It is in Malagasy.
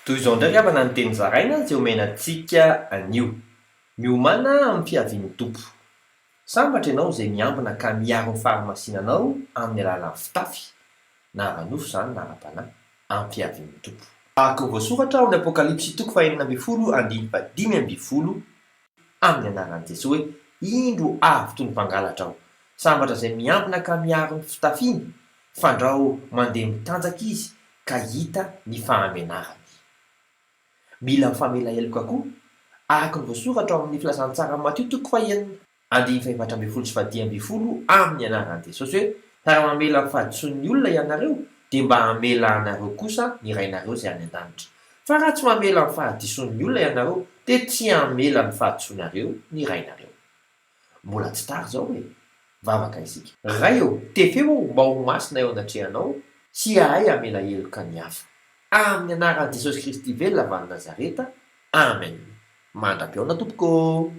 Toy izao ndraiky avana ny teny zaraina izay omenantsika anio. Miomana amin'ny fiavian'ny tompo. Sambatra ianao izay miambina ka miaro ny fahamasinanao amin'ny alalan'ny fitafy, na ranofo izany na ara-panahy, amin'ny fiavian'ny tompo. Araka ny voasoratra ao amin'ny Apokalipsy 4:5-20 amin'ny anaran'i Jesosy hoe indro avy toy ny mpangalatra aho. Sambatra izay miambina ka miaro ny fitafiany, fandrao mandeha mitanjaka izy ka hita ny fahamenarany. Mila mifamela heloka koa, araka ny voasoratra ao amin'ny filazantsara Matthieu 5:24-20 amin'ny anaran'i Jesosy hoe raha mamela ny fahadisoan'ny olona ianareo dia mba hamela anareo kosa ny rainareo izay any an-danitra. Fa raha tsy mamela ny fahadisoan'ny olona ianareo dia tsy hamela ny fahadisoanareo ny rainareo. Mbola tsy tara izao hoe vavaka isika. Ray eo, tefeo mba ho masina eo anatrehanao sy ahay hamela heloka ny hafa. Amin'ny anaran'i Jesosy Kristy velona avy any Nazareta. Amen. Mandra-peona tompoko.